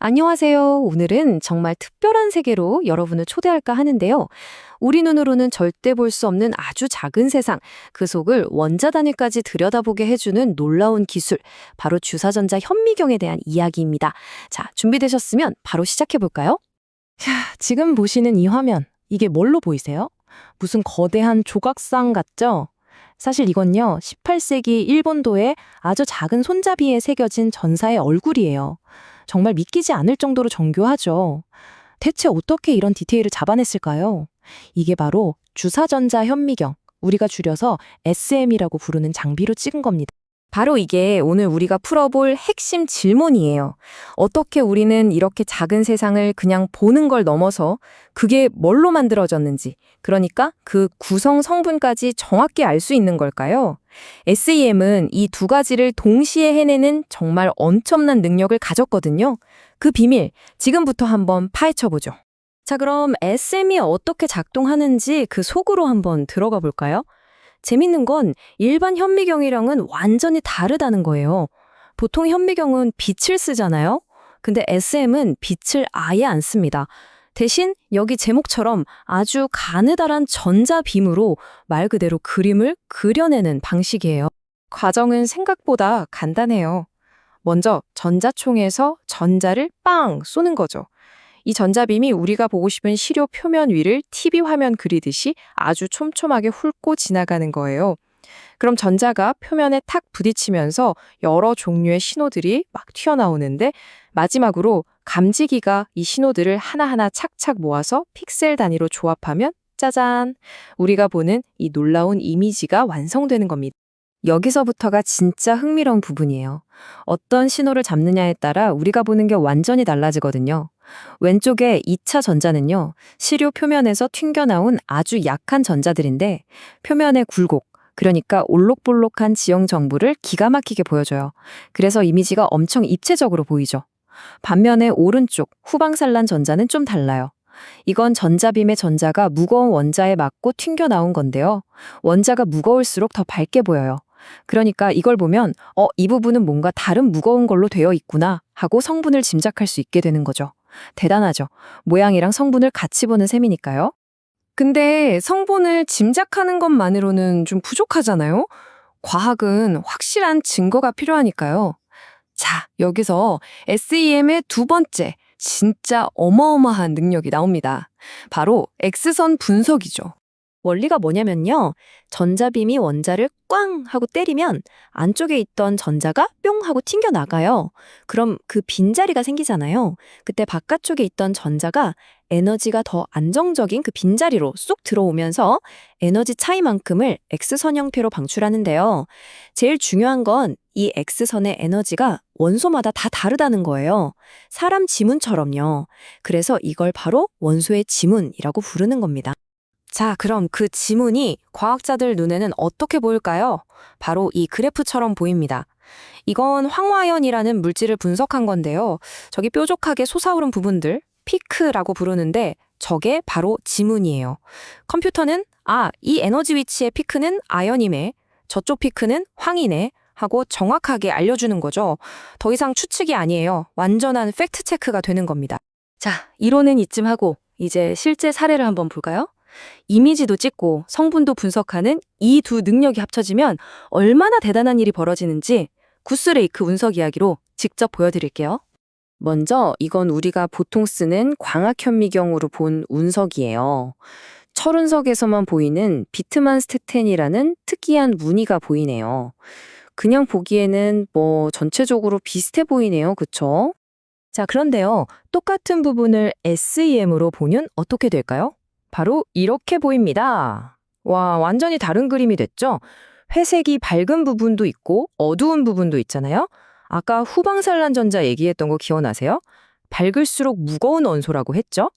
안녕하세요. 오늘은 정말 특별한 세계로 여러분을 초대할까 하는데요. 우리 눈으로는 절대 볼 수 없는 아주 작은 세상, 그 속을 원자 단위까지 들여다보게 해주는 놀라운 기술, 바로 주사전자 현미경에 대한 이야기입니다. 자, 준비되셨으면 바로 시작해볼까요? 지금 보시는 이 화면, 이게 뭘로 보이세요? 무슨 거대한 조각상 같죠? 사실 이건요, 18세기 일본도의 아주 작은 손잡이에 새겨진 전사의 얼굴이에요. 정말 믿기지 않을 정도로 정교하죠. 대체 어떻게 이런 디테일을 잡아냈을까요? 이게 바로 주사전자 현미경, 우리가 줄여서 SM이라고 부르는 장비로 찍은 겁니다. 바로 이게 오늘 우리가 풀어볼 핵심 질문이에요. 어떻게 우리는 이렇게 작은 세상을 그냥 보는 걸 넘어서 그게 뭘로 만들어졌는지, 그러니까 그 구성 성분까지 정확히 알 수 있는 걸까요? SEM은 이 두 가지를 동시에 해내는 정말 엄청난 능력을 가졌거든요. 그 비밀, 지금부터 한번 파헤쳐보죠. 자, 그럼 SM이 어떻게 작동하는지 그 속으로 한번 들어가 볼까요? 재밌는 건 일반 현미경이랑은 완전히 다르다는 거예요. 보통 현미경은 빛을 쓰잖아요. 근데 SM은 빛을 아예 안 씁니다. 대신 여기 제목처럼 아주 가느다란 전자빔으로 말 그대로 그림을 그려내는 방식이에요. 과정은 생각보다 간단해요. 먼저 전자총에서 전자를 빵 쏘는 거죠. 이 전자빔이 우리가 보고 싶은 시료 표면 위를 TV 화면 그리듯이 아주 촘촘하게 훑고 지나가는 거예요. 그럼 전자가 표면에 탁 부딪히면서 여러 종류의 신호들이 막 튀어나오는데 마지막으로 감지기가 이 신호들을 하나하나 착착 모아서 픽셀 단위로 조합하면 짜잔! 우리가 보는 이 놀라운 이미지가 완성되는 겁니다. 여기서부터가 진짜 흥미로운 부분이에요. 어떤 신호를 잡느냐에 따라 우리가 보는 게 완전히 달라지거든요. 왼쪽에 2차 전자는요, 시료 표면에서 튕겨나온 아주 약한 전자들인데, 표면의 굴곡, 그러니까 올록볼록한 지형 정보를 기가 막히게 보여줘요. 그래서 이미지가 엄청 입체적으로 보이죠. 반면에 오른쪽, 후방산란 전자는 좀 달라요. 이건 전자빔의 전자가 무거운 원자에 맞고 튕겨나온 건데요. 원자가 무거울수록 더 밝게 보여요. 그러니까 이걸 보면 이 부분은 뭔가 다른 무거운 걸로 되어 있구나 하고 성분을 짐작할 수 있게 되는 거죠. 대단하죠. 모양이랑 성분을 같이 보는 셈이니까요. 근데 성분을 짐작하는 것만으로는 좀 부족하잖아요. 과학은 확실한 증거가 필요하니까요. 자, 여기서 SEM의 두 번째, 진짜 어마어마한 능력이 나옵니다. 바로 X선 분석이죠. 원리가 뭐냐면요. 전자빔이 원자를 꽝 하고 때리면 안쪽에 있던 전자가 뿅 하고 튕겨 나가요. 그럼 그 빈자리가 생기잖아요. 그때 바깥쪽에 있던 전자가 에너지가 더 안정적인 그 빈자리로 쏙 들어오면서 에너지 차이만큼을 X선 형태로 방출하는데요. 제일 중요한 건 이 X선의 에너지가 원소마다 다 다르다는 거예요. 사람 지문처럼요. 그래서 이걸 바로 원소의 지문이라고 부르는 겁니다. 자, 그럼 그 지문이 과학자들 눈에는 어떻게 보일까요? 바로 이 그래프처럼 보입니다. 이건 황화연이라는 물질을 분석한 건데요. 저기 뾰족하게 솟아오른 부분들, 피크라고 부르는데 저게 바로 지문이에요. 컴퓨터는 이 에너지 위치의 피크는 아연이네, 저쪽 피크는 황이네 하고 정확하게 알려주는 거죠. 더 이상 추측이 아니에요. 완전한 팩트 체크가 되는 겁니다. 자, 이론은 이쯤 하고 이제 실제 사례를 한번 볼까요? 이미지도 찍고 성분도 분석하는 이 두 능력이 합쳐지면 얼마나 대단한 일이 벌어지는지 구스레이크 운석 이야기로 직접 보여드릴게요. 먼저 이건 우리가 보통 쓰는 광학현미경으로 본 운석이에요. 철운석에서만 보이는 비트만 스테텐이라는 특이한 무늬가 보이네요. 그냥 보기에는 전체적으로 비슷해 보이네요. 그쵸? 자, 그런데요. 똑같은 부분을 SEM으로 보면 어떻게 될까요? 바로 이렇게 보입니다. 와, 완전히 다른 그림이 됐죠? 회색이 밝은 부분도 있고 어두운 부분도 있잖아요? 아까 후방산란 전자 얘기했던 거 기억나세요? 밝을수록 무거운 원소라고 했죠?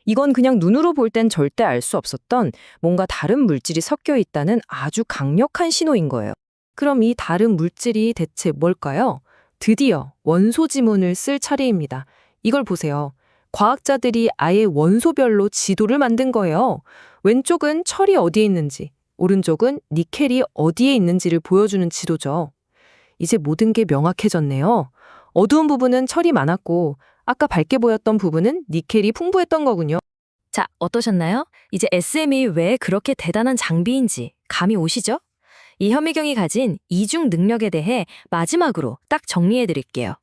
이건 그냥 눈으로 볼 땐 절대 알 수 없었던 뭔가 다른 물질이 섞여 있다는 아주 강력한 신호인 거예요. 그럼 이 다른 물질이 대체 뭘까요? 드디어 원소 지문을 쓸 차례입니다. 이걸 보세요. 과학자들이 아예 원소별로 지도를 만든 거예요. 왼쪽은 철이 어디에 있는지, 오른쪽은 니켈이 어디에 있는지를 보여주는 지도죠. 이제 모든 게 명확해졌네요. 어두운 부분은 철이 많았고 아까 밝게 보였던 부분은 니켈이 풍부했던 거군요. 자, 어떠셨나요? 이제 SM이 왜 그렇게 대단한 장비인지 감이 오시죠? 이 현미경이 가진 이중 능력에 대해 마지막으로 딱 정리해 드릴게요.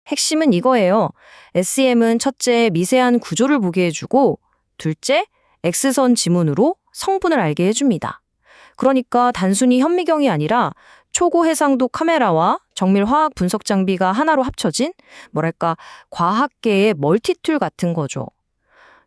핵심은 이거예요. SEM은 첫째, 미세한 구조를 보게 해주고, 둘째, X선 지문으로 성분을 알게 해줍니다. 그러니까 단순히 현미경이 아니라 초고 해상도 카메라와 정밀 화학 분석 장비가 하나로 합쳐진, 뭐랄까, 과학계의 멀티툴 같은 거죠.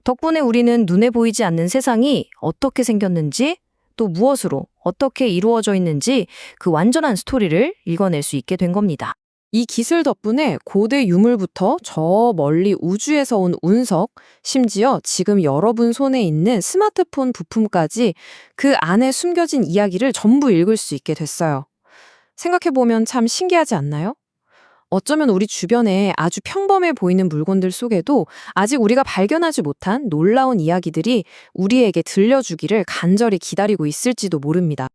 덕분에 우리는 눈에 보이지 않는 세상이 어떻게 생겼는지, 또 무엇으로 어떻게 이루어져 있는지 그 완전한 스토리를 읽어낼 수 있게 된 겁니다. 이 기술 덕분에 고대 유물부터 저 멀리 우주에서 온 운석, 심지어 지금 여러분 손에 있는 스마트폰 부품까지 그 안에 숨겨진 이야기를 전부 읽을 수 있게 됐어요. 생각해보면 참 신기하지 않나요? 어쩌면 우리 주변에 아주 평범해 보이는 물건들 속에도 아직 우리가 발견하지 못한 놀라운 이야기들이 우리에게 들려주기를 간절히 기다리고 있을지도 모릅니다.